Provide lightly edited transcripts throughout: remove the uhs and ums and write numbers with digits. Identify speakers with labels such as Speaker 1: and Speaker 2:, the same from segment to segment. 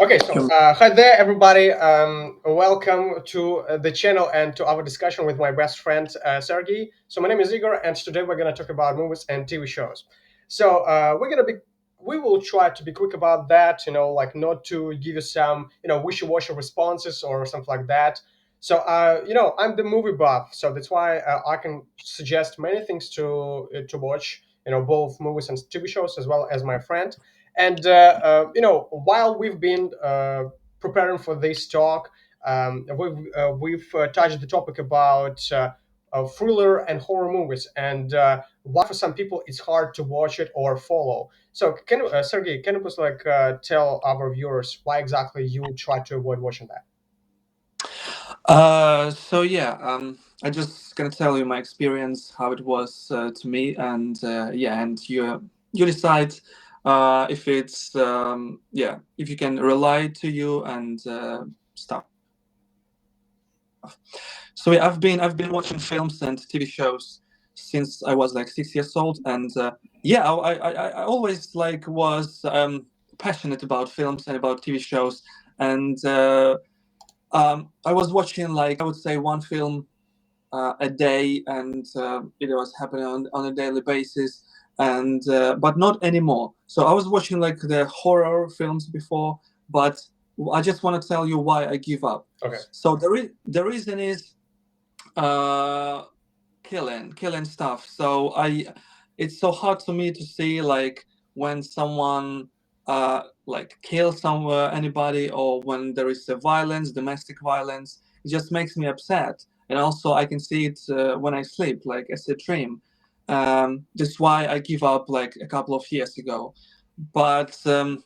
Speaker 1: Okay, so hi there, everybody. Welcome to the channel and to our discussion with my best friend Sergey. So my name is Igor, and today we're gonna talk about movies and TV shows. So we will try to be quick about that. Like not to give you some wishy-washy responses or something like that. So I'm the movie buff, so that's why I can suggest many things to watch. Both movies and TV shows as well as my friend. And while we've been preparing for this talk, we've touched the topic about thriller and horror movies, and why for some people it's hard to watch it or follow. So, Sergey, can you please tell our viewers why exactly you try to avoid watching that?
Speaker 2: I just gonna tell you my experience, how it was to me, and and you decide if you can rely to you and stuff. I've been watching films and TV shows since I was like 6 years old, and I always was passionate about films and about TV shows, and I was watching like I would say one film a day, and it was happening on a daily basis, and but not anymore. So I was watching like the horror films before, but I just want to tell you why I give up.
Speaker 1: Okay.
Speaker 2: So the reason is uh, killing stuff. So I it's so hard to me to see like when someone like kill somewhere anybody, or when there is a violence, domestic violence. It just makes me upset, and also I can see it when I sleep, like as a dream. That's why I give up like a couple of years ago. But
Speaker 1: I'm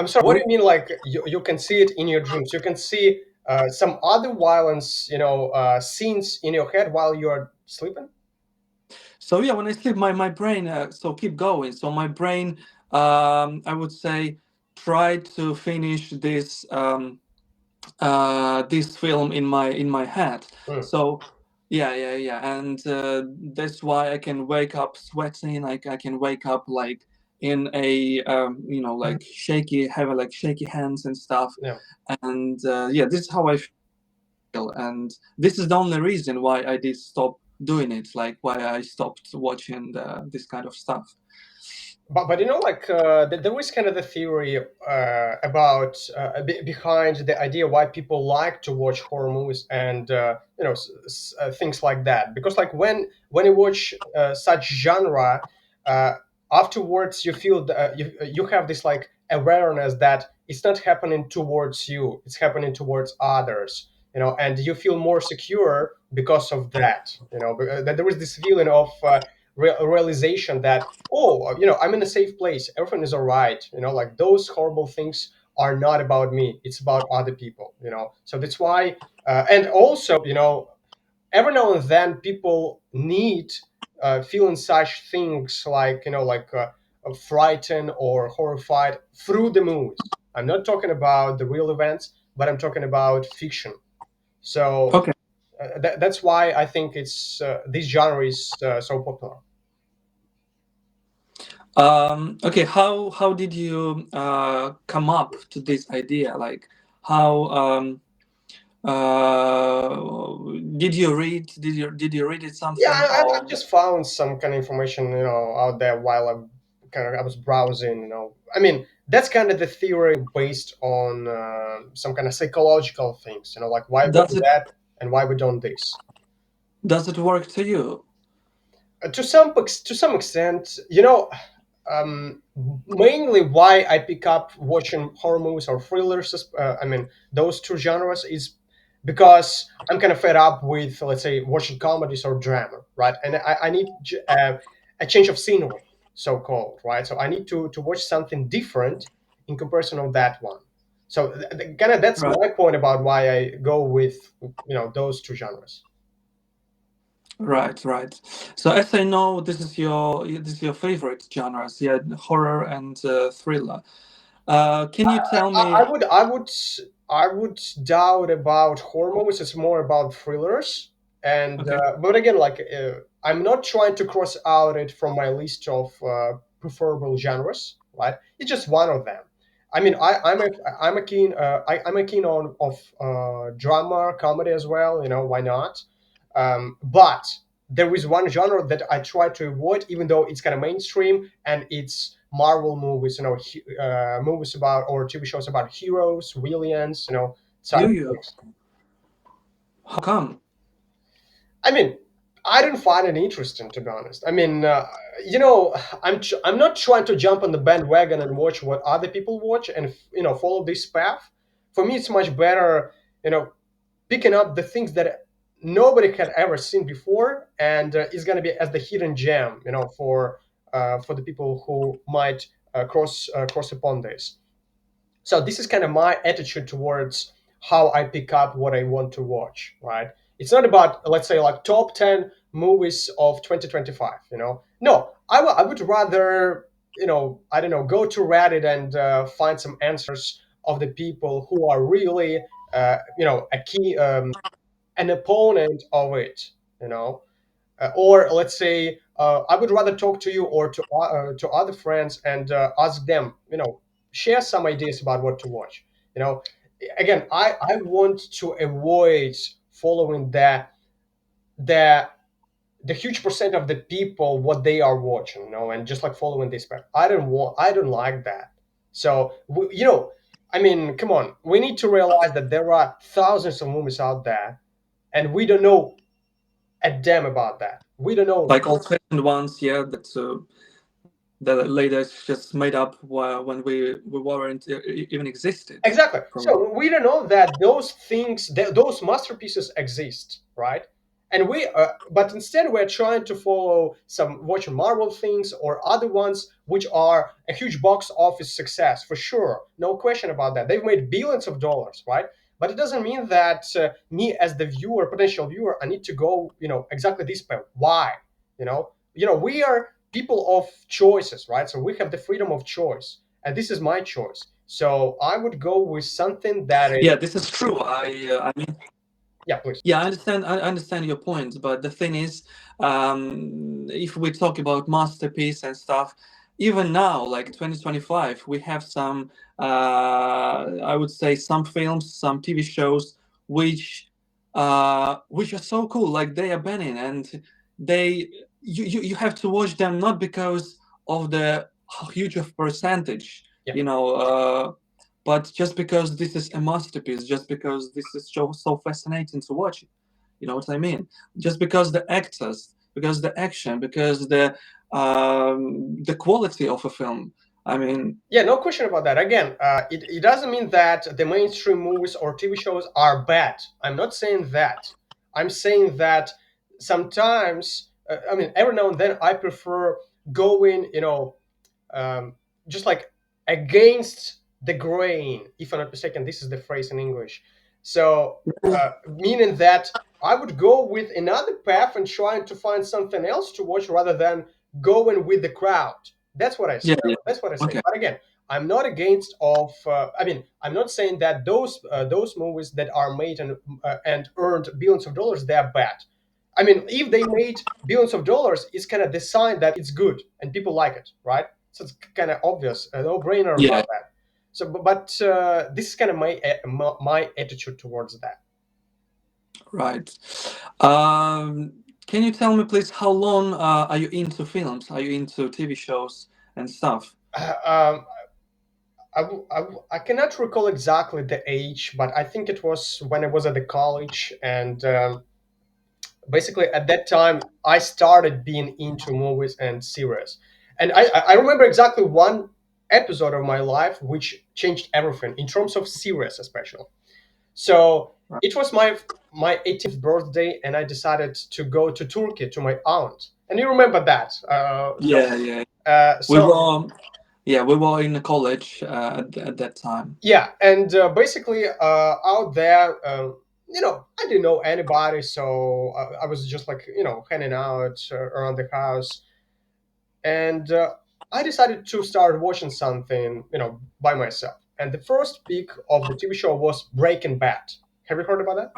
Speaker 1: sorry. What do you mean? Like you can see it in your dreams? You can see some other violence, scenes in your head while you're sleeping?
Speaker 2: So yeah, when I sleep, my brain so keep going. So my brain, I would say, try to finish this film in my head.
Speaker 1: Hmm.
Speaker 2: So and that's why I can wake up sweating. I can wake up like in a like shaky, have like shaky hands and stuff.
Speaker 1: Yeah.
Speaker 2: And this is how I feel, and this is the only reason why I did stop doing it, like why I stopped watching this kind of stuff.
Speaker 1: But there is kind of the theory about behind the idea why people like to watch horror movies and things like that, because like when you watch such genre, uh, afterwards you feel you have this like awareness that it's not happening towards you, it's happening towards others, and you feel more secure because of that. That there is this feeling of realization that, oh, I'm in a safe place, everything is all right, like those horrible things are not about me, it's about other people. So that's why, and also, every now and then people need feeling such things like, frightened or horrified through the movies. I'm not talking about the real events, but I'm talking about fiction. So
Speaker 2: Okay.
Speaker 1: that's why I think it's this genre is so popular.
Speaker 2: Okay, how did you come up to this idea? Like, how did you read? Did you read it
Speaker 1: Yeah,
Speaker 2: something
Speaker 1: I
Speaker 2: or?
Speaker 1: just found some kind of information, out there while I was browsing. I mean, that's kind of the theory based on some kind of psychological things. Like why we
Speaker 2: Does
Speaker 1: do
Speaker 2: it
Speaker 1: that and why we don't this.
Speaker 2: does it work to you?
Speaker 1: To some extent, mainly why I pick up watching horror movies or thrillers. I mean, those two genres is because I'm kind of fed up with, let's say, watching comedies or drama, right? And I need a change of scenery, so called, right? So I need to watch something different in comparison of that one. So kind of that's
Speaker 2: Right,
Speaker 1: my point about why I go with those two genres.
Speaker 2: right. So as I know, this is your favorite genres, yeah, horror and thriller. Can you tell
Speaker 1: I,
Speaker 2: me?
Speaker 1: I would I would I would doubt about horror movies. It's more about thrillers, and
Speaker 2: Okay,
Speaker 1: but again, like I'm not trying to cross out it from my list of preferable genres. Right, it's just one of them. I mean, I'm a keen I'm a keen on of drama comedy as well. You know, why not? But there is one genre that I try to avoid, even though it's kind of mainstream, and it's Marvel movies. You know, movies about or TV shows about heroes, villains. You know, side
Speaker 2: Do
Speaker 1: of
Speaker 2: you?
Speaker 1: things.
Speaker 2: How come?
Speaker 1: I mean, I don't find it interesting, to be honest. I mean, you know, I'm not trying to jump on the bandwagon and watch what other people watch and you know follow this path. For me, it's much better, you know, picking up the things that nobody had ever seen before, and is going to be as the hidden gem, you know, for the people who might cross upon this. So this is kind of my attitude towards how I pick up what I want to watch, right? It's not about, let's say, like top 10 movies of 2025, you know. No, I would rather, you know, I don't know, go to Reddit and find some answers of the people who are really, you know, a key an opponent of it, you know. Or let's say I would rather talk to you or to other friends and ask them, you know, share some ideas about what to watch. You know, again, I want to avoid following the the huge percent of the people what they are watching, you know, and just like following this path. I don't like that. So you know, I mean, come on, we need to realize that there are thousands of movies out there, and we don't know a damn about that. We don't know.
Speaker 2: Like old-fashioned ones, yeah, that later just made up when we weren't even existed
Speaker 1: Exactly.
Speaker 2: from.
Speaker 1: So we don't know that those things, those masterpieces exist, right? And but instead we're trying to follow some watching Marvel things or other ones which are a huge box office success for sure, no question about that. They've made billions of dollars, right? But it doesn't mean that me as the viewer, potential viewer, I need to go, you know, exactly this way. Why? You know, we are people of choices, right? So we have the freedom of choice, and this is my choice. So I would go with something that is,
Speaker 2: Yeah, this is true. I mean,
Speaker 1: yeah, please.
Speaker 2: yeah, I understand your point, but the thing is, if we talk about masterpiece and stuff, even now, like 2025, we have some, I would say, some films, some TV shows, which, which are so cool. Like they are banning, and they, you have to watch them not because of the huge of percentage,
Speaker 1: Yeah,
Speaker 2: you know. But just because this is a masterpiece, just because this is so fascinating to watch it, you know what I mean? Just because the actors, because the action, because the quality of a film. I mean,
Speaker 1: yeah, no question about that. Again, it doesn't mean that the mainstream movies or TV shows are bad. I'm not saying that. I'm saying that sometimes, I mean, every now and then I prefer going, you know, um, just like against the grain, if I'm not mistaken. This is the phrase in English. So, meaning that I would go with another path and trying to find something else to watch rather than going with the crowd. That's what I say.
Speaker 2: yeah, yeah,
Speaker 1: That's what I say.
Speaker 2: okay,
Speaker 1: But again, I'm not against of. I mean, I'm not saying that those movies that are made and earned billions of dollars they are bad. I mean, if they made billions of dollars, it's kind of the sign that it's good and people like it, right? So it's kind of obvious, a no-brainer
Speaker 2: yeah,
Speaker 1: about that. So, but this is kind of my attitude towards that.
Speaker 2: right. Um, can you tell me, please, how long are you into films? Are you into TV shows and stuff?
Speaker 1: Um, I cannot recall exactly the age, but I think it was when I was at the college, and basically at that time I started being into movies and series. And I remember exactly one episode of my life which changed everything in terms of series, especially. So it was my 18th birthday, and I decided to go to Turkey to my aunt. And you remember that?
Speaker 2: Yeah, yeah. We
Speaker 1: So
Speaker 2: were, yeah, we were in college at that time.
Speaker 1: yeah, and basically out there, you know, I didn't know anybody, so I was just like, you know, hanging out around the house, and I decided to start watching something, you know, by myself. And the first pick of the TV show was Breaking Bad. Have you heard about that?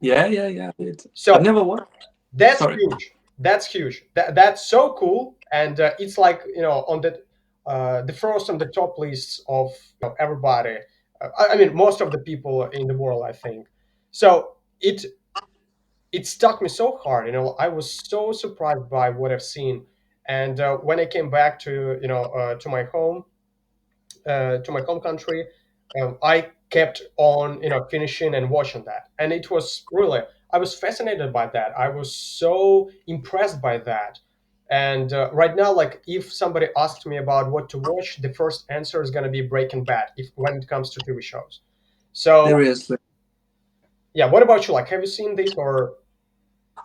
Speaker 2: Yeah, yeah, yeah. I've
Speaker 1: So
Speaker 2: never watched.
Speaker 1: that's
Speaker 2: Sorry.
Speaker 1: huge. That's huge. That's so cool, and it's like, you know, on the the first on the top lists of everybody. I mean, most of the people in the world, I think. So it stuck me so hard. I was so surprised by what I've seen, and when I came back to to my home country, I kept on finishing and watching that, and it was really, I was fascinated by that. I was so impressed by that. And right now, like if somebody asked me about what to watch, the first answer is going to be Breaking Bad if when it comes to TV shows. So
Speaker 2: Seriously.
Speaker 1: yeah, what about you? Like, have you seen this or?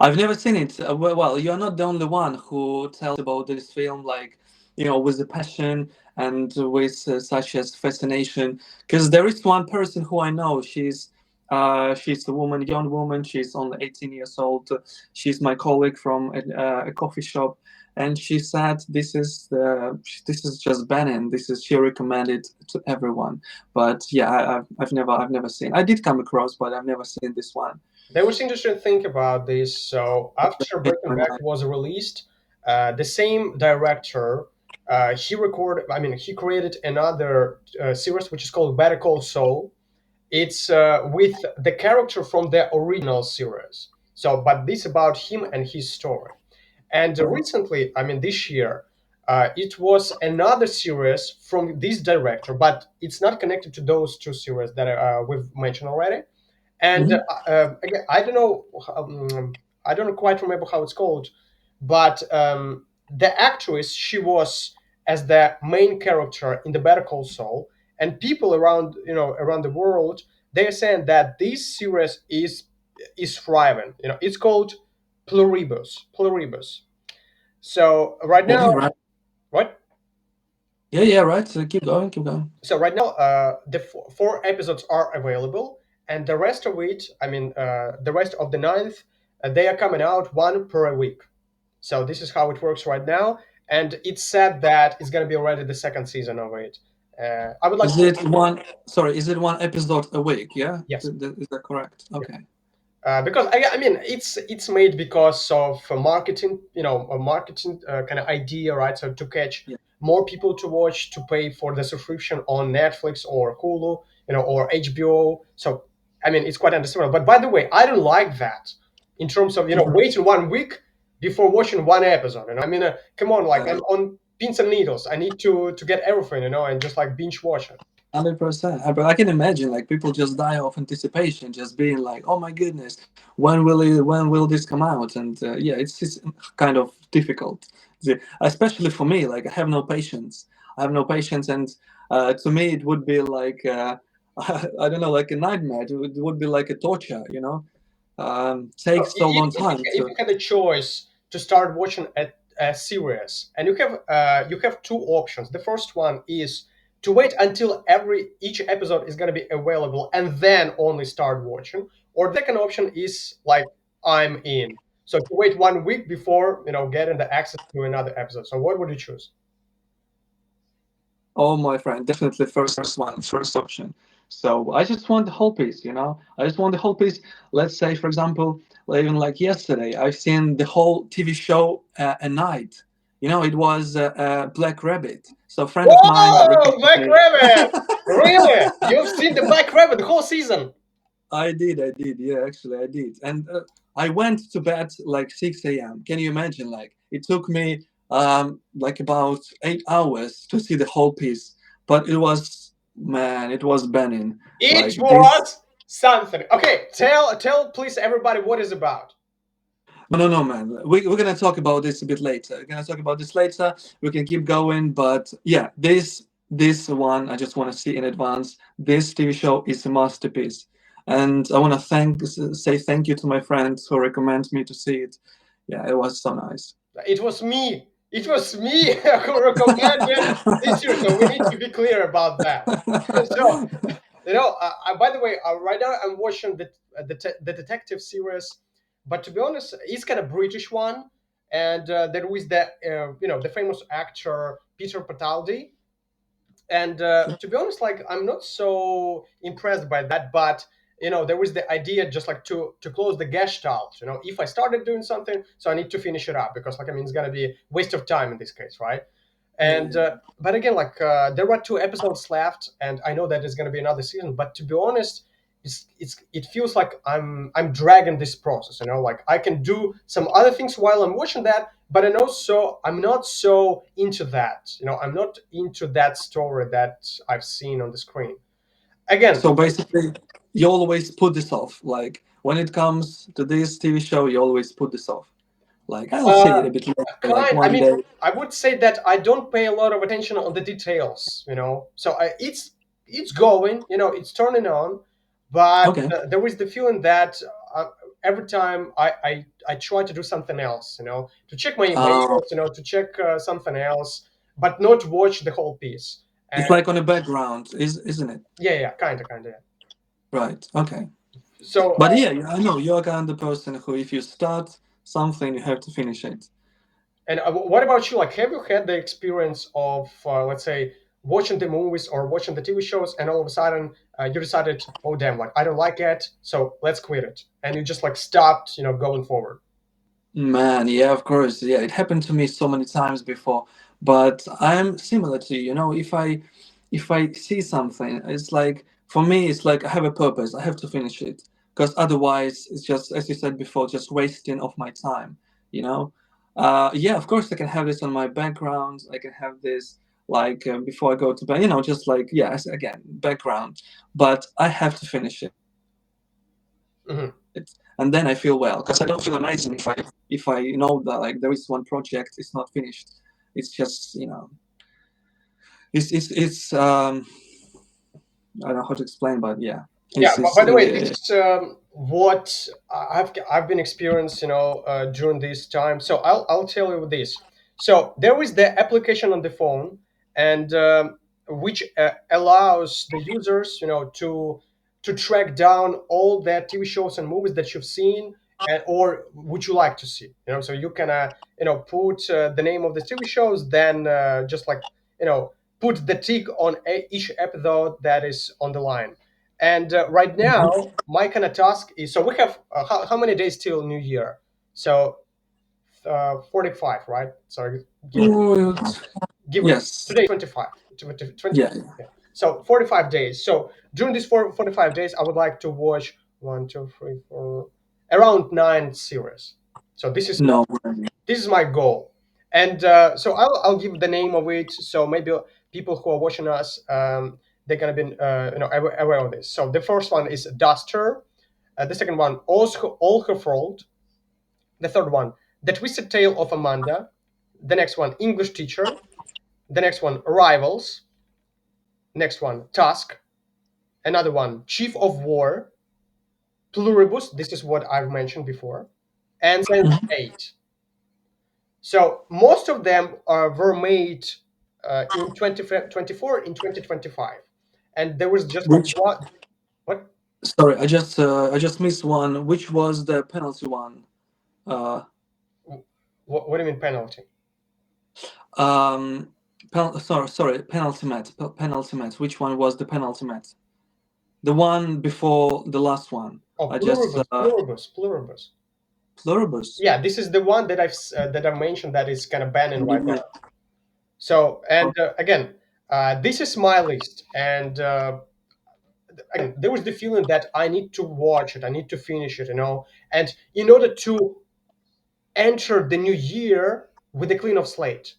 Speaker 2: I've never seen it. Well, you're not the only one who tells about this film, like, with a passion and with such as fascination. Because there is one person who I know. She's a woman, young woman. She's only 18 years old. She's my colleague from a coffee shop, and she said this is just banning. She recommended to everyone. But yeah, I've never seen. I did come across, but I've never seen this one.
Speaker 1: There was interesting thing about this. So after
Speaker 2: Changed
Speaker 1: Breaking
Speaker 2: my
Speaker 1: Bad
Speaker 2: mind.
Speaker 1: was released, the same director, he recorded. I mean, he created another series which is called Better Call Saul. It's with the character from the original series. So, but this about him and his story. And recently, I mean, this year, it was another series from this director, but it's not connected to those two series that we've mentioned already. And
Speaker 2: Mhm.
Speaker 1: again, I don't quite remember how it's called, but the actress, she was as the main character in the Better Call Saul, and people around around the world, they're saying that this series is thriving. It's called Pluribus. So right
Speaker 2: Yeah,
Speaker 1: now,
Speaker 2: right.
Speaker 1: what?
Speaker 2: Yeah, yeah, right. So keep going, keep going.
Speaker 1: So right now, the four episodes are available, and the rest of it, I mean, the rest of the ninth, they are coming out one per week. So this is how it works right now, and it's said that it's going to be already the second season of it. I would like
Speaker 2: Is
Speaker 1: to.
Speaker 2: it one? Sorry, is it one episode a week? Yeah,
Speaker 1: Yes.
Speaker 2: is that correct?
Speaker 1: Yeah.
Speaker 2: Okay.
Speaker 1: Because I mean it's made because of a marketing, a marketing kind of idea, right? So to catch
Speaker 2: Yeah.
Speaker 1: more people to watch, to pay for the subscription on Netflix or Hulu, or HBO. So I mean it's quite understandable. But by the way, I don't like that in terms of
Speaker 2: Mhm.
Speaker 1: waiting 1 week before watching one episode. I mean, come on, like
Speaker 2: Uh,
Speaker 1: I'm on pins and needles. I need to get everything, and just like binge watch it.
Speaker 2: 100%. But I can imagine like people just die of anticipation, just being like, "Oh my goodness, when will this come out?" And yeah, it's kind of difficult, especially for me. Like I have no patience. I have no patience, and to me it would be like I don't know, like a nightmare. It would be like a torture.
Speaker 1: So
Speaker 2: Takes so long time
Speaker 1: if
Speaker 2: to.
Speaker 1: you had a choice to start watching a series, and you have two options. The first one is to wait until every each episode is going to be available and then only start watching, or the second option is like I'm in. So to wait 1 week before getting the access to another episode. So what would you choose?
Speaker 2: Oh, my friend, definitely first one, first option. So I just want the whole piece, I just want the whole piece. Let's say, for example, even like yesterday, I've seen the whole TV show a night. It was Black Rabbit. So a friend of mine
Speaker 1: Whoa,
Speaker 2: recommended
Speaker 1: Black
Speaker 2: me.
Speaker 1: Rabbit! Really? You've seen the Black Rabbit the whole season?
Speaker 2: I did. Yeah, actually, I did. And I went to bed like 6 a.m. Can you imagine? Like, it took me like about 8 hours to see the whole piece. But man, it was banning.
Speaker 1: It
Speaker 2: Like, this.
Speaker 1: was something. Okay, tell please everybody what it's about.
Speaker 2: No, no, no, man. We're going to talk about this a bit later. We're going to talk about this later. We can keep going. But yeah, this one, I just want to see in advance. This TV show is a masterpiece. And I want to say thank you to my friends who recommend me to see it. Yeah, it was so nice.
Speaker 1: It was me. It was me who recommended this series. So we need to be clear about that. So by the way, right now I'm watching the detective series, but to be honest, it's kind of British one, and there is the famous actor Peter Pataldi. And to be honest, like I'm not so impressed by that, but there was the idea just like to close the gestalt. If I started doing something, so I need to finish it up, because like I mean it's gonna be waste of time in this case, right? And but again, like there were 2 episodes left, and I know that there's going to be another season. But to be honest, it feels like I'm dragging this process. Like I can do some other things while I'm watching that, but I'm not so into that. I'm not into that story that I've seen on the screen. Again,
Speaker 2: So basically, you always put this off. Like when it comes to this TV show, you always put this off. Like I'll see
Speaker 1: uh,
Speaker 2: it a bit later, like
Speaker 1: I
Speaker 2: one
Speaker 1: mean,
Speaker 2: day.
Speaker 1: I would say that I don't pay a lot of attention on the details. So it's going, it's turning on, but
Speaker 2: Okay.
Speaker 1: there is the feeling that every time I try to do something else, to check my
Speaker 2: Uh,
Speaker 1: emails, to check something else, but not watch the whole piece.
Speaker 2: it's
Speaker 1: And
Speaker 2: like on the background, isn't it?
Speaker 1: yeah, yeah, kind of. Yeah.
Speaker 2: Right. Okay.
Speaker 1: So
Speaker 2: But yeah, I know you're kind of the person who, if you start something, you have to finish it.
Speaker 1: And what about you? Like, have you had the experience of, let's say, watching the movies or watching the TV shows, and all of a sudden you decided, oh damn, like I don't like it, so let's quit it, and you just like stopped, going forward.
Speaker 2: Man, yeah, of course. Yeah, it happened to me so many times before. But I'm similar to you, if I see something, it's like for me, it's like I have a purpose. I have to finish it. Because otherwise it's just, as you said before, just wasting of my time, you know? Yeah, of course I can have this on my background. I can have this like before I go to bed, just like, yes, again, background. But I have to finish it. And then I feel well, because I don't feel amazing if I know that like there is one project it's not finished. It's just it's I don't know how to explain, but yeah,
Speaker 1: Yeah.
Speaker 2: it's
Speaker 1: But
Speaker 2: it's
Speaker 1: by the way, this is what I've been experienced, during this time. So I'll tell you this. So there is the application on the phone, and which allows the users, to track down all the TV shows and movies that you've seen, and or would you like to see. So you can put the name of the TV shows, then just like put the tick on each episode that is on the line. And right now,
Speaker 2: Mhm.
Speaker 1: my kind of task is, so we have how many days till New Year? So 45, right? So
Speaker 2: Well,
Speaker 1: give
Speaker 2: yes,
Speaker 1: today 25, 20,
Speaker 2: yeah,
Speaker 1: yeah. So 45 days. So during these 45 days, I would like to watch one, two, three, four, around 9 series. So
Speaker 2: no way.
Speaker 1: this is my goal. And so I'll give the name of it, so maybe people who are watching us, they're gonna be aware of this. So the first one is Duster, the second one All Her Fault, the third one The Twisted Tale of Amanda, the next one English Teacher, the next one Rivals, next one Task, another one Chief of War, Pluribus, this is what I've mentioned before, and Sense
Speaker 2: Mhm.
Speaker 1: 8. So most of them were made in 2024, in 2025, and there was just like
Speaker 2: Which,
Speaker 1: one. What?
Speaker 2: sorry, I just missed one. Which was the penalty one? Uh,
Speaker 1: What do you mean penalty?
Speaker 2: um, sorry, penalty match, penalty match. Which one was the penalty match? The one before the last one.
Speaker 1: Oh,
Speaker 2: I just
Speaker 1: pluribus.
Speaker 2: pluribus.
Speaker 1: Yeah, this is the one that I've mentioned that is kind of banning
Speaker 2: What do
Speaker 1: right
Speaker 2: you
Speaker 1: now.
Speaker 2: mean?
Speaker 1: So, and again, this is my list, and again, there was the feeling that I need to watch it, I need to finish it, and in order to enter the new year with a clean of slate.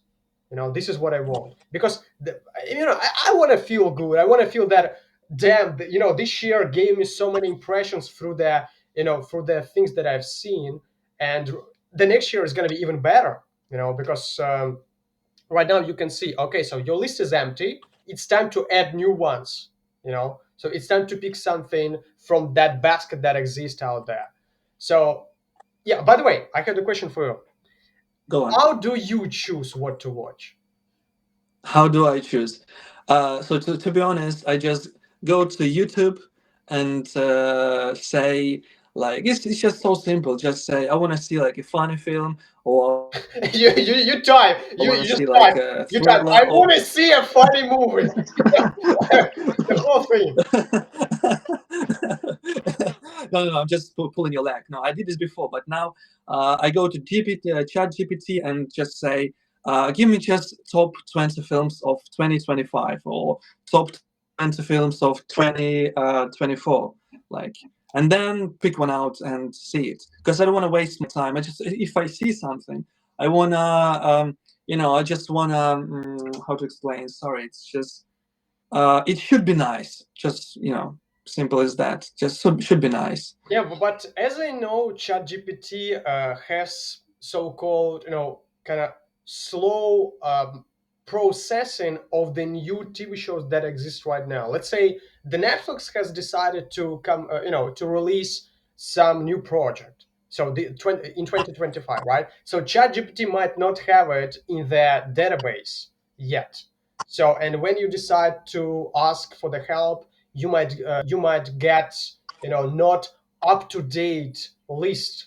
Speaker 1: This is what I want, because I want to feel good. I want to feel that, damn, this year gave me so many impressions through the things that I've seen, and the next year is going to be even better. Because right now you can see, okay, so your list is empty. It's time to add new ones. So it's time to pick something from that basket that exists out there. So yeah. By the way, I have a question for you.
Speaker 2: Go on.
Speaker 1: How do you choose what to watch?
Speaker 2: How do I choose? So to be honest, I just go to YouTube and say like it's just so simple. Just say I want to see like a funny film, or I want to see like
Speaker 1: You
Speaker 2: a
Speaker 1: type.
Speaker 2: thriller,
Speaker 1: You just
Speaker 2: or
Speaker 1: type. You type. I want to see a funny movie. The whole thing.
Speaker 2: no, I'm just pulling your leg. No, I did this before, but now I go to GPT, Chat GPT, and just say Give me just top 20 films of 2025 or top 20 films of 2024, like, and then pick one out and see it, because I don't want to waste my time. I just, if I see something, I wanna, I just wanna, how to explain? Sorry, it's just, it should be nice. Just, simple as that. Just should be nice.
Speaker 1: Yeah, but as I know, ChatGPT has so-called, kind of slow processing of the new TV shows that exist right now. Let's say the Netflix has decided to come, to release some new project. So in 2025, right? So ChatGPT might not have it in their database yet. So, and when you decide to ask for the help, you might get, not up to date list.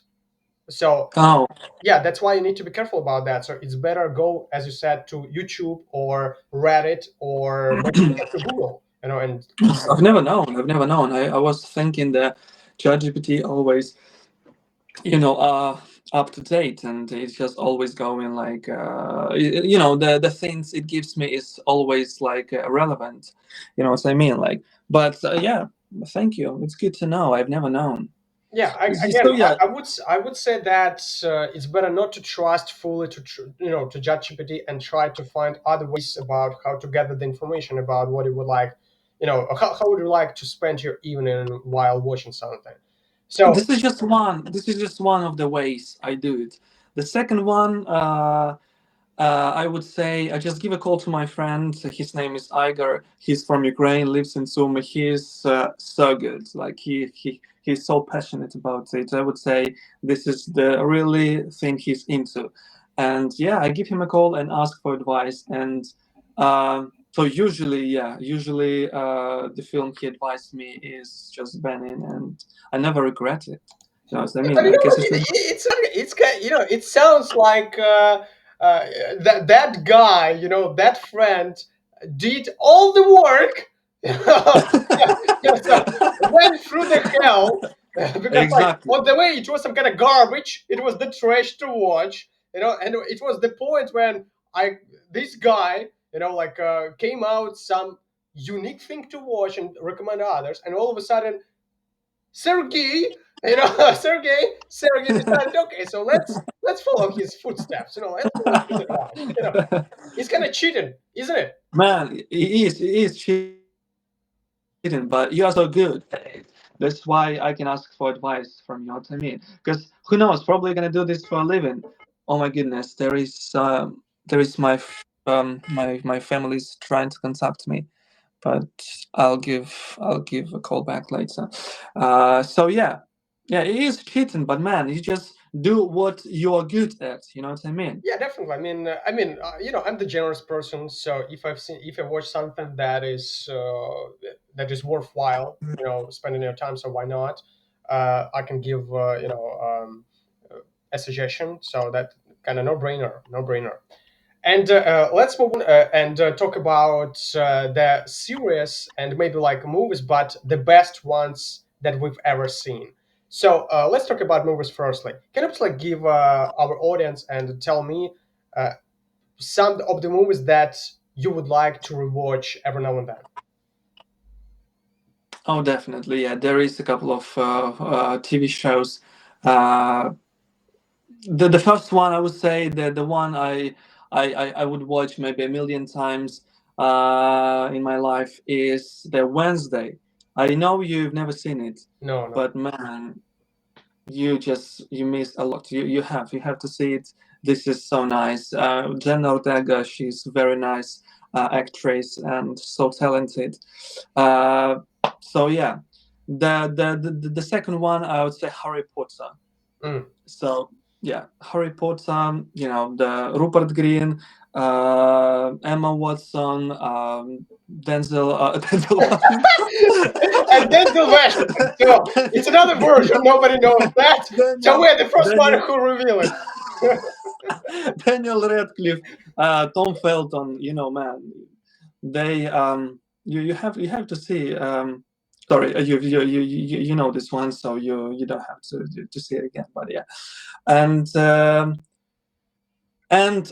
Speaker 1: So
Speaker 2: Oh,
Speaker 1: yeah, that's why you need to be careful about that. So it's better go, as you said, to YouTube or Reddit or maybe even to Google, and
Speaker 2: I've never known. I've never known. I was thinking that ChatGPT always, up to date, and it's just always going like, the things it gives me is always like relevant. You know what I mean? Like, but yeah, thank you. It's good to know. I've never known.
Speaker 1: yeah,
Speaker 2: So yeah,
Speaker 1: I would say that it's better not to trust fully to ChatGPT and try to find other ways about how to gather the information about what you would like, how would you like to spend your evening while watching something. So
Speaker 2: this is just one of the ways I do it. The second one, I would say I just give a call to my friend. His name is Igor. He's from Ukraine, lives in Sumy. He's so good. Like he's so passionate about it. I would say this is the really thing he's into. And yeah, I give him a call and ask for advice. And so usually the film he advised me is just Benin, and I never regret it. You know what I mean?
Speaker 1: but
Speaker 2: Like
Speaker 1: it's kind, it sounds like that guy, that friend did all the work. So went through the hell because, like,
Speaker 2: exactly.
Speaker 1: on the way it was some kind of garbage. It was the trash to watch, and it was the point when I this guy, like, came out some unique thing to watch and recommend others, and all of a sudden Sergey, Sergey decided, okay, so let's follow his footsteps, let's follow his advice. It's kind of cheating, isn't it?
Speaker 2: Man, he is cheating, but you are so good at it. That's why I can ask for advice from you. Know what I mean? Because who knows? Probably gonna do this for a living. Oh my goodness, there is my family's trying to contact me, but I'll give a call back later. So yeah, it is cheating, but man, you just do what you are good at. You know what I mean?
Speaker 1: Yeah, definitely. I'm the generous person, so if I watch something that is worthwhile, spending your time, so why not? I can give a suggestion, so that kind of no brainer. And let's move on and talk about the series and maybe like movies, but the best ones that we've ever seen. So let's talk about movies firstly. Can you just like give our audience and tell me uh, some of the movies that you would like to rewatch every now and then?
Speaker 2: Oh, definitely. Yeah, there is a couple of TV shows. Uh, the first one, I would say, the one I would watch maybe a million times in my life is the Wednesday. I know you've never seen it,
Speaker 1: No, no.
Speaker 2: but man, you miss a lot. You have to see it. This is so nice. Jenna Ortega, she's very nice actress and so talented. Uh, so yeah, the second one I would say Harry Potter.
Speaker 1: Mm.
Speaker 2: So yeah, Harry Potter. The Rupert Green, Emma Watson, Denzel, Denzel
Speaker 1: And Denzel Washington. So it's another version. Nobody knows that. So
Speaker 2: Daniel,
Speaker 1: we're the first one
Speaker 2: Daniel,
Speaker 1: who reveal it.
Speaker 2: Daniel Radcliffe, Tom Felton. Man, they you have to see. Sorry, you know this one, so you don't have to see it again. But yeah, and and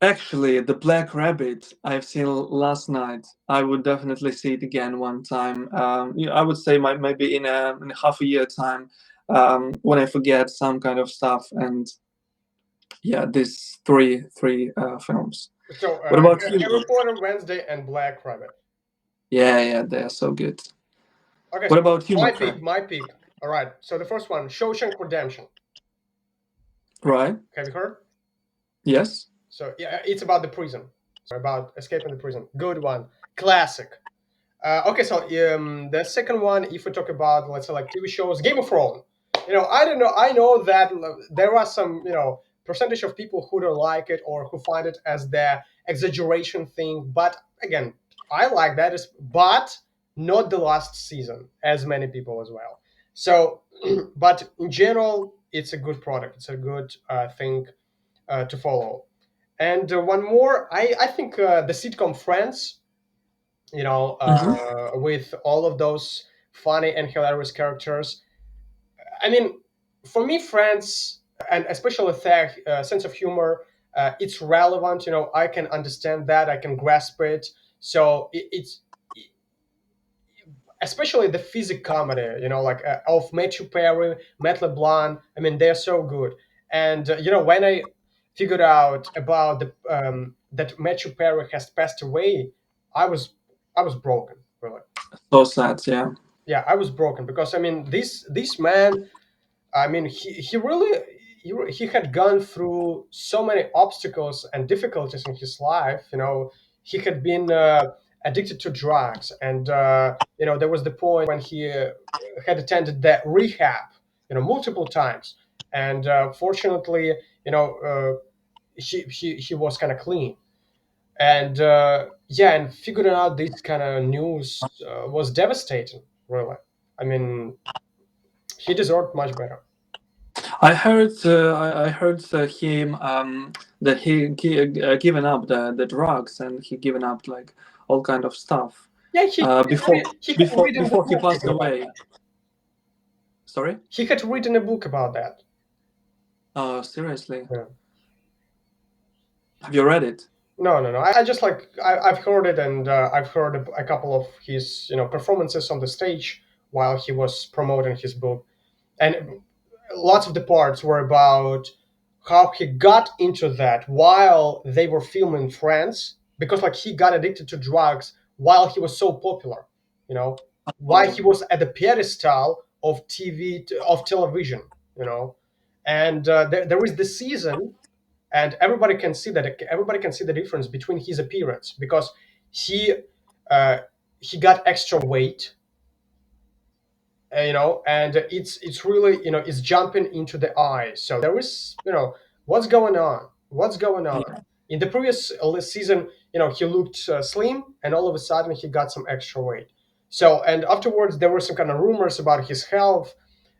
Speaker 2: Actually, the Black Rabbit I've seen last night. I would definitely see it again one time. I would say maybe in a half a year time, when I forget some kind of stuff. And yeah, these three films.
Speaker 1: So
Speaker 2: What about you?
Speaker 1: Harry Potter, Wednesday, and Black Rabbit.
Speaker 2: Yeah, yeah, they are so good.
Speaker 1: Okay,
Speaker 2: What
Speaker 1: so
Speaker 2: about you, my
Speaker 1: my pick,
Speaker 2: friend?
Speaker 1: my pick. All right. So the first one, Shawshank Redemption.
Speaker 2: Right?
Speaker 1: Have you heard?
Speaker 2: Yes.
Speaker 1: So yeah, it's about the prison, about escaping the prison. Good one, classic. Okay, so the second one, if we talk about, let's say, like TV shows, Game of Thrones. I don't know. I know that there are some, percentage of people who don't like it or who find it as the exaggeration thing. But again, I like that, but not the last season, as many people as well. So, but in general, it's a good product. It's a good thing to follow. And one more, I think the sitcom Friends,
Speaker 2: Hmm.
Speaker 1: with all of those funny and hilarious characters. I mean, for me, Friends, and especially their sense of humor, it's relevant. I can understand that, I can grasp it. So it's especially the physic comedy, like of Matthew Perry, Matt LeBlanc. I mean, they're so good. And when I figured out about the that Matthew Perry has passed away, I was I was broken, really.
Speaker 2: So sad. Yeah.
Speaker 1: Yeah, I was broken because I mean, this man. I mean, he really he had gone through so many obstacles and difficulties in his life. He had been addicted to drugs, and there was the point when he had attended that rehab, multiple times, and fortunately, he was kind of clean. And yeah, and figuring out this kind of news was devastating, really. I mean, he deserved much better.
Speaker 2: I heard him that he given up the drugs, and he given up like all kind of stuff
Speaker 1: Yeah,
Speaker 2: before
Speaker 1: he had written the
Speaker 2: before he
Speaker 1: book
Speaker 2: passed
Speaker 1: about
Speaker 2: away.
Speaker 1: that.
Speaker 2: Sorry.
Speaker 1: He had written a book about that.
Speaker 2: Oh, seriously?
Speaker 1: Yeah.
Speaker 2: Have you read it?
Speaker 1: No, no, no. I just like I've heard it, and I've heard a couple of his performances on the stage while he was promoting his book, and lots of the parts were about how he got into that while they were filming France, because like he got addicted to drugs while he was so popular, you know, why he
Speaker 2: Oh,
Speaker 1: was at the pedestal of television, you know, and there is the season, and everybody can see the difference between his appearance because he uh, he got extra weight, and it's really, it's jumping into the eyes. So there is, what's going on
Speaker 2: yeah.
Speaker 1: in the previous season. He looked slim, and all of a sudden he got some extra weight. So, and afterwards there were some kind of rumors about his health,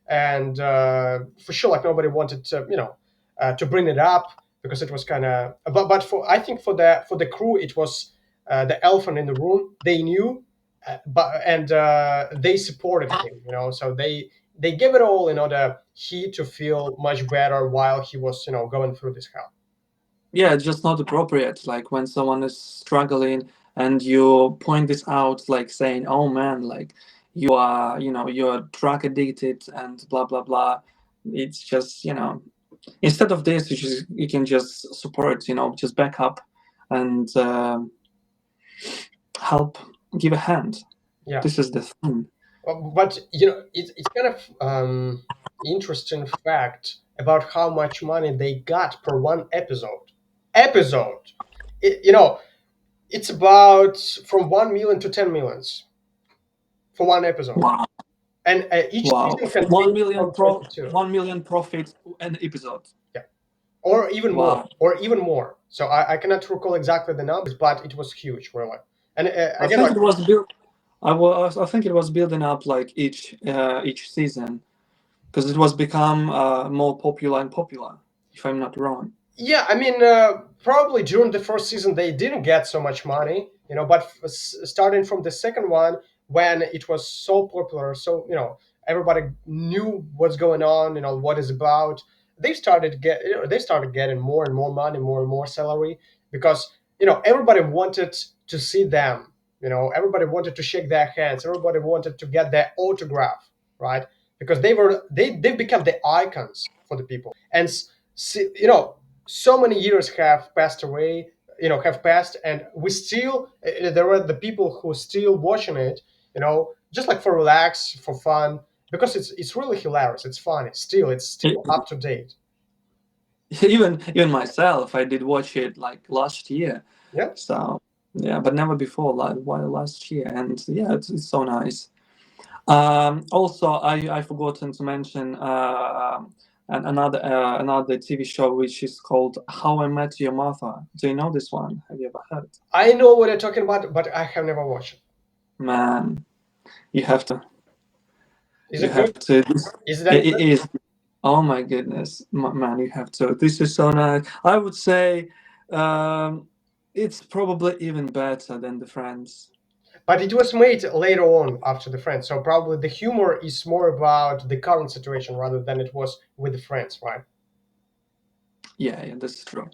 Speaker 1: and for sure, like, nobody wanted to bring it up because it was kind of, but for, I think, for the crew, it was the elephant in the room. They knew, but and they supported him, so they gave it all in order he to feel much better while he was, going through this hell.
Speaker 2: Yeah, it's just not appropriate. Like when someone is struggling and you point this out, like saying, "Oh man, like you're drug addicted and blah blah blah." It's just instead of this, you can just support, just back up and help, give a hand.
Speaker 1: Yeah.
Speaker 2: This is the thing.
Speaker 1: But it's kind of interesting fact about how much money they got per one episode. it, you know it's about from 1 million to 10 millions for one episode,
Speaker 2: Wow,
Speaker 1: and each
Speaker 2: wow,
Speaker 1: season contains from 22.
Speaker 2: 1 million profit an episode.
Speaker 1: Yeah, or even more,
Speaker 2: Wow.
Speaker 1: so I cannot recall exactly the numbers, but it was huge, really. And
Speaker 2: I
Speaker 1: again,
Speaker 2: think
Speaker 1: like,
Speaker 2: it was built. I think it was building up like each season because it was become more popular and popular. If I'm not wrong.
Speaker 1: yeah, I mean, probably during the first season they didn't get so much money, but starting from the second one, when it was so popular, so everybody knew what's going on, what is about. They started getting more and more money, more and more salary, because everybody wanted to see them. Everybody wanted to shake their hands. Everybody wanted to get their autograph, right? Because they've become the icons for the people. And so many years have passed away, have passed, and we still there are the people who still watching it, just like for relax, for fun, because it's really hilarious. It's funny. It's still up to date.
Speaker 2: Even myself, I did watch it like last year.
Speaker 1: Yeah.
Speaker 2: So yeah, but never before, like while last year, and yeah, it's so nice. Also, I forgotten to mention another TV show which is called How I Met Your Mother. Do you know this one? Have you ever heard?
Speaker 1: I know what you're talking about, but I have never watched it.
Speaker 2: Man, you have to.
Speaker 1: Is
Speaker 2: You
Speaker 1: it good?
Speaker 2: have to.
Speaker 1: Is it any
Speaker 2: It
Speaker 1: good?
Speaker 2: is. Oh my goodness, man, you have to. This is so nice. I would say it's probably even better than the Friends.
Speaker 1: But it was made later on after the Friends, so probably the humor is more about the current situation rather than it was with the Friends, right?
Speaker 2: Yeah, that's true.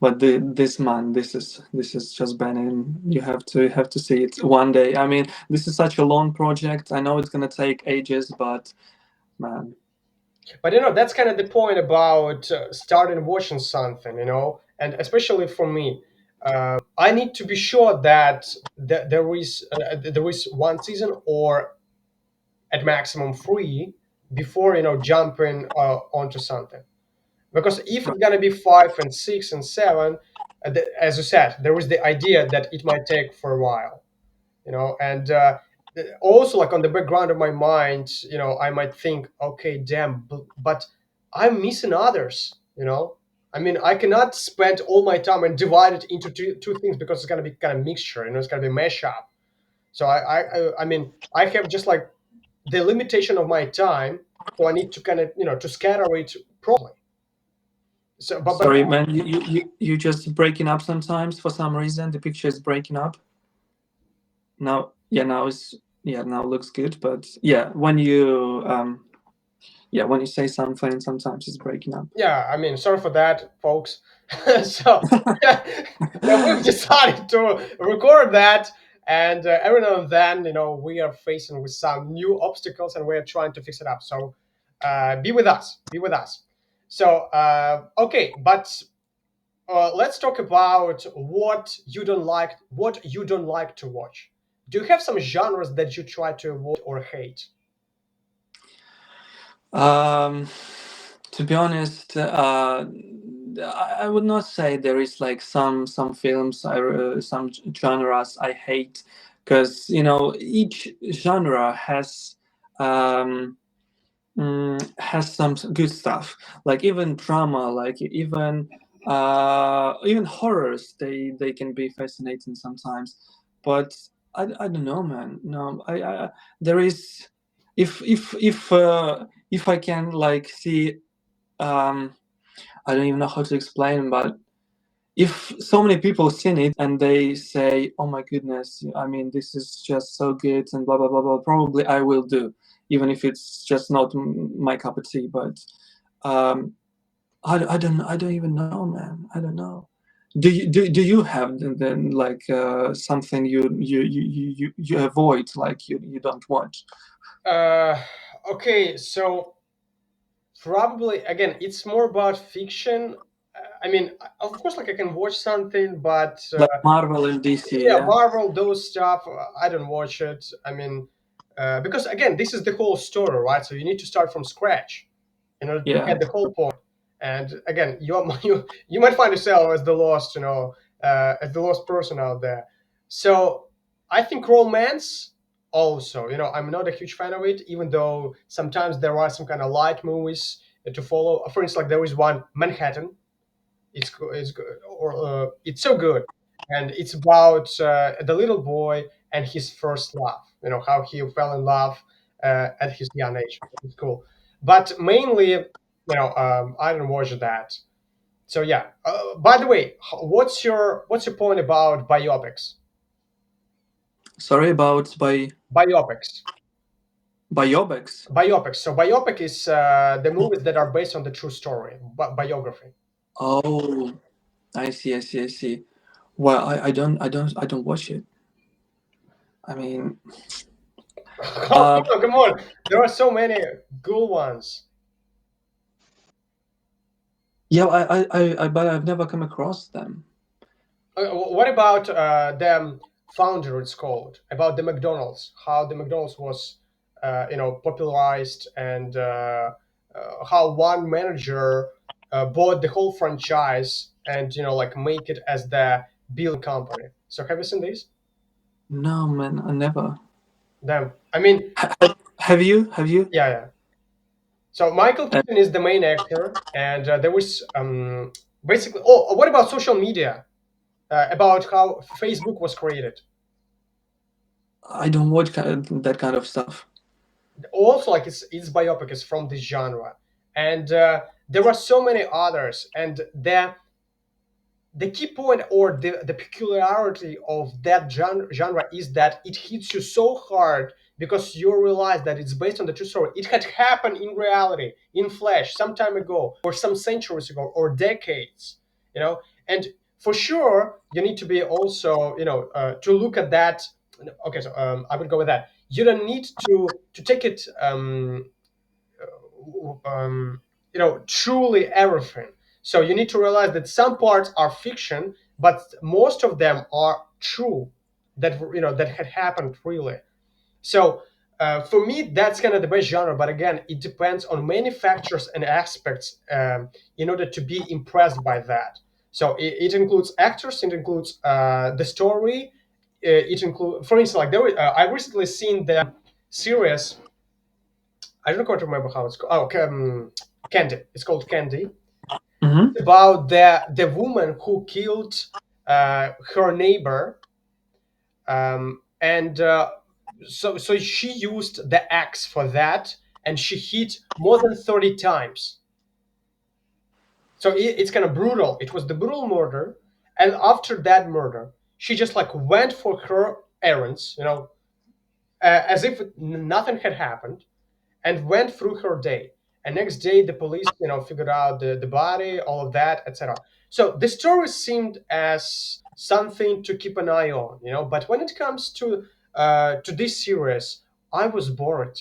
Speaker 2: But this is just banning. You have to see it one day. I mean, this is such a long project. I know it's gonna take ages, but man,
Speaker 1: But that's kind of the point about starting watching something, and especially for me, I need to be sure that there is one season or at maximum three before jumping onto something. Because if it's gonna be five and six and seven, as you said, there is the idea that it might take for a while, and also like on the background of my mind, I might think, okay, damn, but I'm missing others. I mean, I cannot spend all my time and divide it into two things because it's gonna be kind of mixture, it's gonna be mash up. So I mean, I have just like the limitation of my time, so I need to kind of to scatter it properly. So, but
Speaker 2: sorry, man, you just breaking up sometimes for some reason. The picture is breaking up. Now, yeah, now looks good, but yeah, when you say something, sometimes it's breaking up.
Speaker 1: yeah, I mean, sorry for that, folks. So yeah, we've decided to record that, and every now and then, we are facing with some new obstacles, and we're trying to fix it up. So be with us, be with us. So okay, but let's talk about what you don't like to watch. Do you have some genres that you try to avoid or hate?
Speaker 2: Um, to be honest, I would not say there is like some films, some genres I hate, because each genre has some good stuff. Like even drama, like even horrors, they can be fascinating sometimes. But I don't know, man. No, I there is if I can like see, um I don't even know how to explain, but if so many people seen it and they say, "Oh my goodness, I mean, this is just so good," and blah blah blah blah, probably I will do, even if it's just not my cup of tea. But um, I don't even know, man. I don't know. Do you have then like something you avoid, like you don't watch?
Speaker 1: Uh, okay, so probably again, it's more about fiction. I mean, of course, like I can watch something, but
Speaker 2: Like Marvel and DC,
Speaker 1: yeah,
Speaker 2: yeah,
Speaker 1: Marvel, those stuff, I don't watch it. I mean, because again, this is the whole story, right? So you need to start from scratch in order to
Speaker 2: yeah.
Speaker 1: get the whole point. And again, you might find yourself as the lost, as the lost person out there. So I think romance also, I'm not a huge fan of it, even though sometimes there are some kind of light movies to follow. For instance, like there is one Manhattan. It's good, or it's so good, and it's about the little boy and his first love. How he fell in love at his young age. It's cool, but mainly, I don't watch that. So yeah. By the way, what's your point about biopics?
Speaker 2: Sorry about
Speaker 1: Biopics.
Speaker 2: biopics.
Speaker 1: Biopics. So biopic is the movies that are based on the true story, biography.
Speaker 2: Oh, I see, I see, I see. Well, I don't watch it. I mean,
Speaker 1: Oh,
Speaker 2: uh,
Speaker 1: come on! There are so many good ones.
Speaker 2: yeah, but I've never come across them.
Speaker 1: What about the founder? It's called about the McDonald's. How the McDonald's was, popularized, and how one manager bought the whole franchise and like make it as the billion company. So have you seen this?
Speaker 2: No, man, I never.
Speaker 1: Them. I mean,
Speaker 2: Have you? Have you?
Speaker 1: yeah, yeah. So Michael
Speaker 2: Uh,
Speaker 1: Keaton is the main actor, and there was basically. Oh, what about social media? About how Facebook was created.
Speaker 2: I don't watch that kind of stuff.
Speaker 1: Also, like it's biopic is from this genre, and there are so many others, and the key point or the peculiarity of that genre is that it hits you so hard because you realize that it's based on the true story. It had happened in reality, in flesh, some time ago, or some centuries ago, or decades, and for sure you need to be also, to look at that. Okay, so I would go with that. You don't need to take it truly everything. So you need to realize that some parts are fiction, but most of them are true, that that had happened really. So for me, that's kind of the best genre. But again, it depends on many factors and aspects in order to be impressed by that. So it includes actors, it includes the story, it includes, for instance, like I recently seen the series. I don't quite remember how it's called. Oh, Candy. It's called Candy.
Speaker 2: Hmm.
Speaker 1: About the woman who killed her neighbor, and so she used the axe for that, and she hit more than 30 times. So it's kind of brutal. It was the brutal murder, and after that murder, she just like went for her errands, as if nothing had happened, and went through her day. And next day, the police, figured out the body, all of that, etc. So the story seemed as something to keep an eye on, But when it comes to this series, I was bored,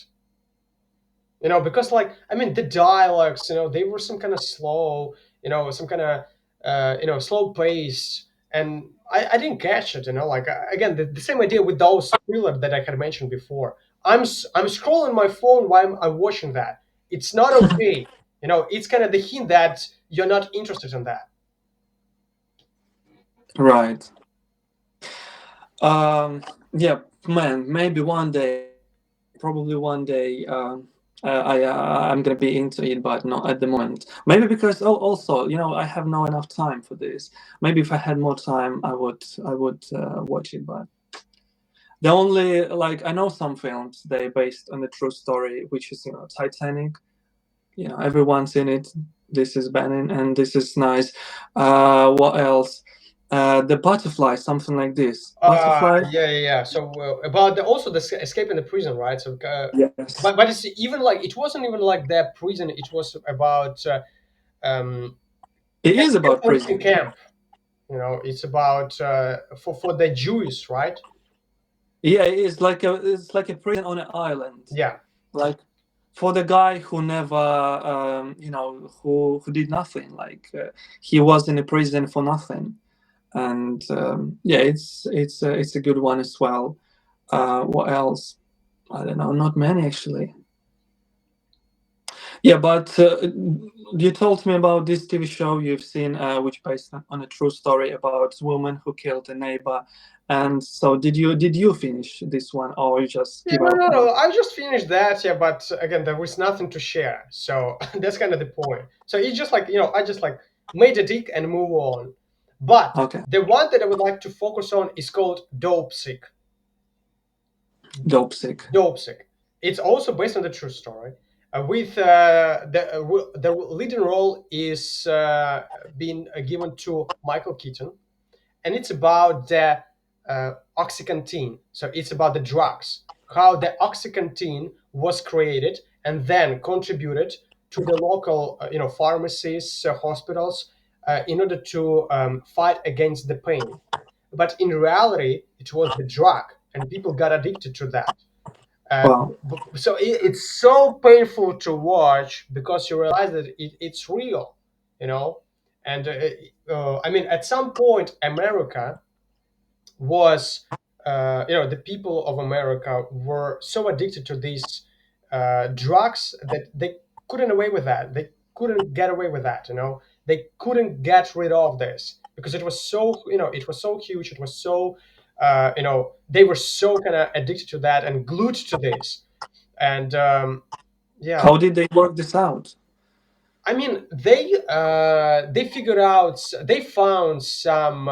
Speaker 1: because like I mean the dialogues, they were some kind of slow, some kind of slow pace, and I didn't catch it, like again the same idea with those thriller that I had mentioned before. I'm scrolling my phone while I'm watching that. It's not okay, it's kind of the hint that you're not interested in that.
Speaker 2: Right. Yeah, man. Maybe one day, probably one day, I'm gonna be into it, but not at the moment. Maybe because also, I have not enough time for this. Maybe if I had more time, I would watch it. But the only like I know some films they based on a true story, which is Titanic. Everyone's in it. This is Benin, and this is nice. What else? The Butterfly, something like this. Butterfly.
Speaker 1: Yeah. So about also the escape in the prison, right? So
Speaker 2: Yes.
Speaker 1: but it's even like it wasn't even like that prison. It was about um
Speaker 2: It is about
Speaker 1: concentration
Speaker 2: prison.
Speaker 1: camp. It's about for the Jews, right?
Speaker 2: Yeah, it's like a prison on an island.
Speaker 1: Yeah.
Speaker 2: Like for the guy who never, who did nothing. Like he was in a prison for nothing, and yeah, it's a good one as well. What else? I don't know. Not many actually. Yeah, but you told me about this TV show you've seen, which based on a true story about a woman who killed a neighbor. And so, did you finish this one, or you just
Speaker 1: Yeah,
Speaker 2: give
Speaker 1: no,
Speaker 2: up
Speaker 1: no,
Speaker 2: on
Speaker 1: no.
Speaker 2: it?
Speaker 1: I just finished that. Yeah, but again, there was nothing to share. So that's kind of the point. So it's just like I just like made a tick and move on. But
Speaker 2: Okay,
Speaker 1: the one that I would like to focus on is called Dope Sick.
Speaker 2: dope sick.
Speaker 1: Dope Sick. It's also based on the true story. With the leading role is being given to Michael Keaton, and it's about the OxyContin. So it's about the drugs, how the OxyContin was created and then contributed to the local, pharmacies, hospitals, in order to fight against the pain. but in reality, it was the drug, and people got addicted to that. Uh,
Speaker 2: Wow.
Speaker 1: so it's so painful to watch because you realize that it's real, you know. And I mean, at some point, America was, the people of America were so addicted to these drugs that they couldn't away with that. They couldn't get away with that. They couldn't get rid of this because it was so, it was so huge. It was so, they were so kind of addicted to that and glued to this. And yeah,
Speaker 2: How did they work this out?
Speaker 1: I mean, they figured out, they found some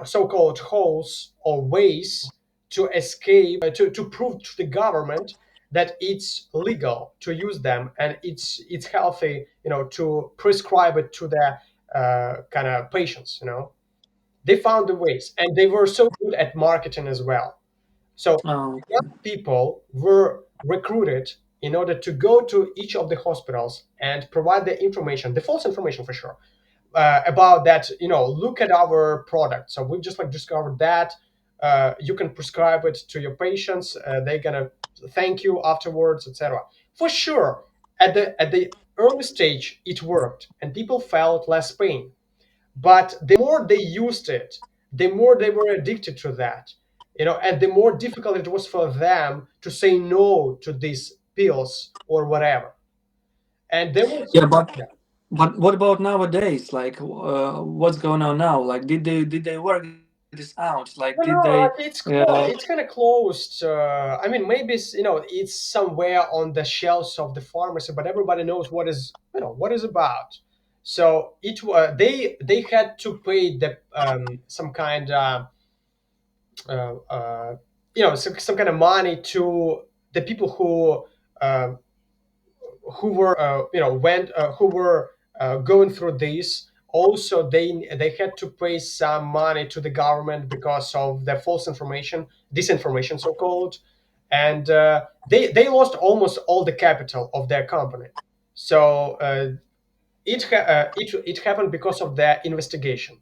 Speaker 1: so-called holes or ways to escape, to prove to the government that it's legal to use them and it's healthy, to prescribe it to their kind of patients. They found the ways, and they were so good at marketing as well. So
Speaker 2: Oh,
Speaker 1: young people were recruited in order to go to each of the hospitals and provide the information, the false information for sure, about that. Look at our product. So we just like discovered that you can prescribe it to your patients. They're gonna thank you afterwards, etc. For sure, at the early stage, it worked, and people felt less pain. But the more they used it, the more they were addicted to that, and the more difficult it was for them to say no to these pills or whatever. And there was,
Speaker 2: yeah,
Speaker 1: yeah.
Speaker 2: but what about nowadays? Like, what's going on now? Like, did they work this out? Like, did they?
Speaker 1: No, no, like it's kind of closed. I mean, maybe it's somewhere on the shelves of the pharmacy, but everybody knows what is about. So they had to pay the some kind uh, uh, some kind of money to the people uh, who were going through this. Also, they had to pay some money to the government because of the false information, disinformation, so called, and they lost almost all the capital of their company. So it happened because of their investigation.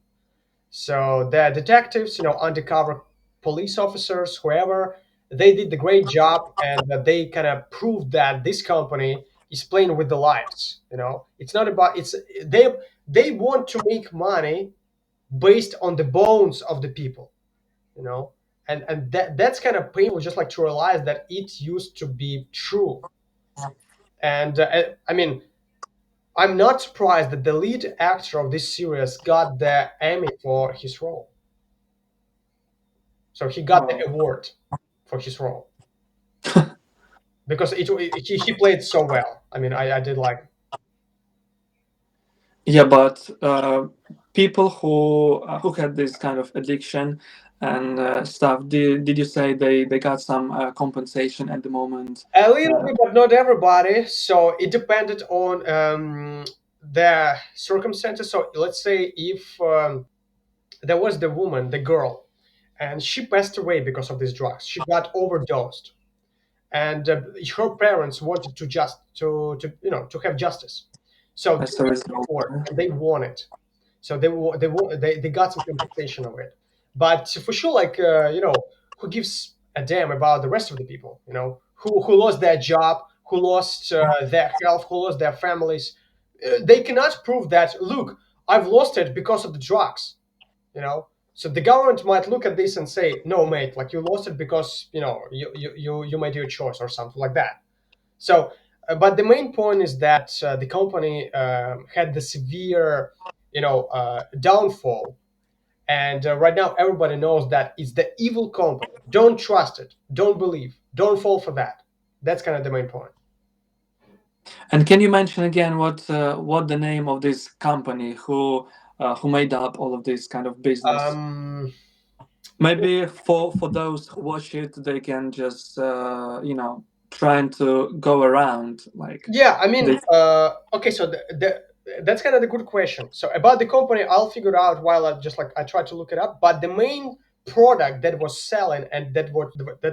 Speaker 1: So the detectives, undercover police officers, whoever, they did the great job, and they kind of proved that this company is playing with the lives. It's not about it's they want to make money based on the bones of the people. You know, and that's kind of painful. Just like to realize that it used to be true. And I mean, I'm not surprised that the lead actor of this series got the Emmy for his role. So he got the
Speaker 2: Oh.
Speaker 1: award for his role because he played so well. I mean, I did like.
Speaker 2: Yeah, but people who had this kind of addiction and stuff, did you say they got some compensation at the moment?
Speaker 1: A little
Speaker 2: Uh,
Speaker 1: bit, but not everybody. So it depended on their circumstances. So let's say if there was the woman, the girl, and she passed away because of these drugs. She got overdosed, and her parents wanted to have justice. So they
Speaker 2: as a
Speaker 1: went to
Speaker 2: result.
Speaker 1: court and they won it. So they got some compensation of it. But for sure, like who gives a damn about the rest of the people? Who lost their job, who lost their health, who lost their families. They cannot prove that. Look, I've lost it because of the drugs. So the government might look at this and say, no, mate, like you lost it because you made your choice or something like that. So but the main point is that the company had the severe downfall, and right now everybody knows that it's the evil company. Don't trust it, don't believe, don't fall for that. That's kind of the main point.
Speaker 2: And can you mention again what the name of this company who made up all of this kind of business?
Speaker 1: um
Speaker 2: Maybe for those who watch it, they can just trying to go around like
Speaker 1: Yeah, I
Speaker 2: they.
Speaker 1: mean, okay, so that's kind of the good question. So about the company, I'll figure it out while I try to look it up. But the main product that was selling and that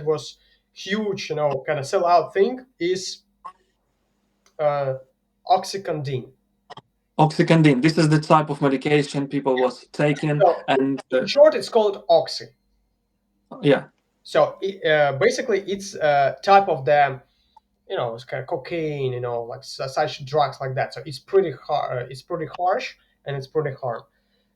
Speaker 1: was huge, kind of sell out thing is uh, Oxycontin.
Speaker 2: Oxycodone. This is the type of medication people was taking,
Speaker 1: So
Speaker 2: and
Speaker 1: in short, it's called oxy.
Speaker 2: yeah,
Speaker 1: So basically, it's a type of the, it's kind of cocaine, like such drugs like that. So it's pretty hard. It's pretty harsh and it's pretty hard.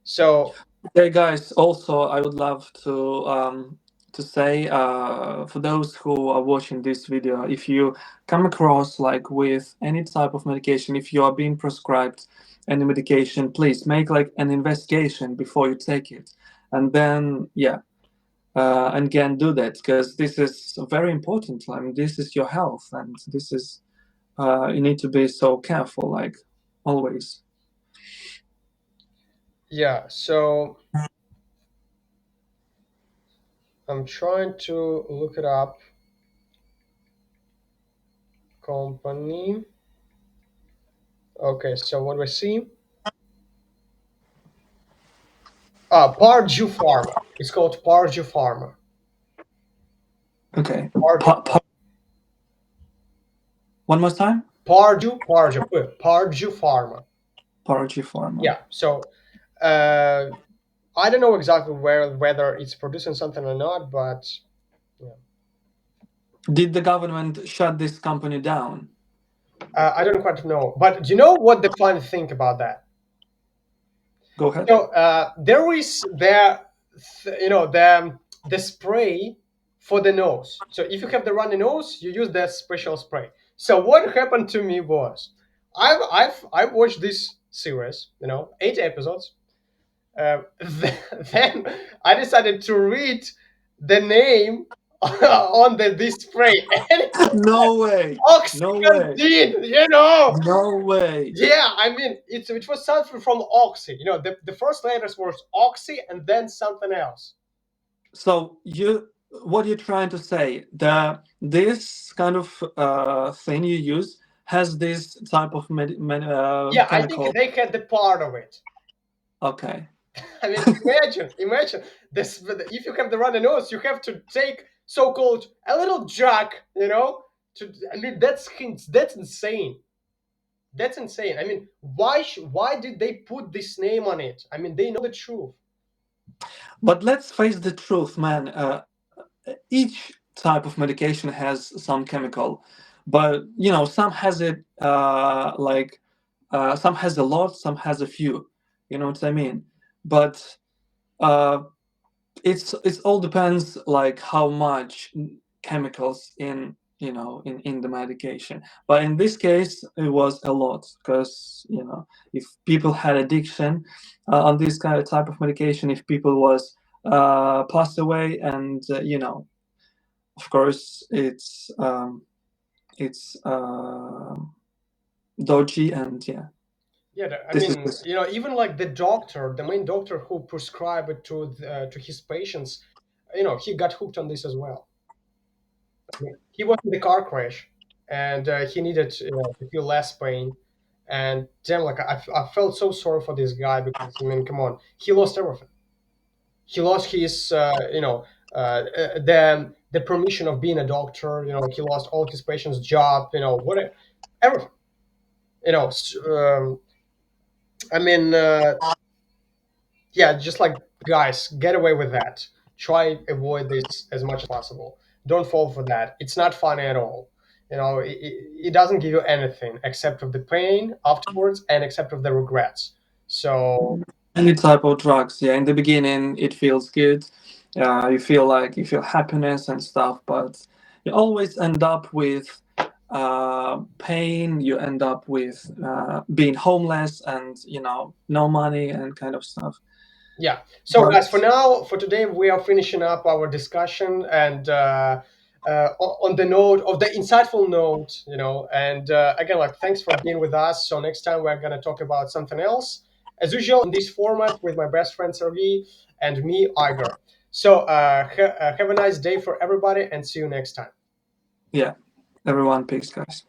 Speaker 1: So
Speaker 2: hey guys, also I would love to say for those who are watching this video, if you come across like with any type of medication, if you are being prescribed any medication, please make like an investigation before you take it, and then yeah, and again do that because this is very important. I mean, this is your health, and this is you need to be so careful, like always.
Speaker 1: yeah, so I'm trying to look it up. Company. Okay, so what do I see? Pardue Pharma. It's called Pardue Pharma.
Speaker 2: Okay,
Speaker 1: Pardue.
Speaker 2: one more time.
Speaker 1: Pardue Pharma.
Speaker 2: Pardue Pharma.
Speaker 1: Yeah. So uh, I don't know exactly whether it's producing something or not, but yeah.
Speaker 2: Did the government shut this company down?
Speaker 1: I don't quite know. But you know what the fun thing about that?
Speaker 2: Go ahead.
Speaker 1: So there is the spray for the nose. So if you have the runny nose, you use that special spray. So what happened to me was, I've watched this series, 8 episodes. Then I decided to read the name on this spray, and it was
Speaker 2: No way. No way.
Speaker 1: Oxycontin,
Speaker 2: No way.
Speaker 1: Yeah, I mean, it was something from Oxy. The first letters was Oxy and then something else.
Speaker 2: So what you're trying to say, this kind of thing you use has this type of
Speaker 1: Yeah, I
Speaker 2: chemical.
Speaker 1: think they had the part of it.
Speaker 2: Okay.
Speaker 1: I mean, imagine this. If you have the runny nose, you have to take so-called a little drug. I mean, that's insane. That's insane. I mean, why did they put this name on it? I mean, they know the truth.
Speaker 2: But let's face the truth, man. Each type of medication has some chemical, but some has it like some has a lot, some has a few. You know what I mean? But uh, it's all depends like how much chemicals in the medication. But in this case, it was a lot because if people had addiction on this kind of type of medication, if people was passed away, and of course it's dodgy, and yeah,
Speaker 1: Yeah, I
Speaker 2: this is
Speaker 1: mean,
Speaker 2: this.
Speaker 1: even like the main doctor who prescribed it to his patients, he got hooked on this as well. I mean, he was in the car crash, and he needed to feel less pain. And damn, like I felt so sorry for this guy because I mean, come on, he lost everything. He lost his, the permission of being a doctor. He lost all his patients' job. What, everything. I mean. Yeah, just like guys, get away with that. Try avoid this as much as possible. Don't fall for that. It's not fun at all. It doesn't give you anything except of the pain afterwards and except of the regrets. So
Speaker 2: Any type of drugs, yeah, in the beginning it feels good. You feel like you feel happiness and stuff, but you always end up with pain. You end up with being homeless, and no money and kind of stuff.
Speaker 1: yeah. So
Speaker 2: But
Speaker 1: guys, for today, we are finishing up our discussion and on the note of the insightful note, and again, like thanks for being with us. So next time we're gonna talk about something else, as usual in this format with my best friend Sergey and me, Igor. So have a nice day for everybody, and see you next time.
Speaker 2: yeah, everyone, peace, guys.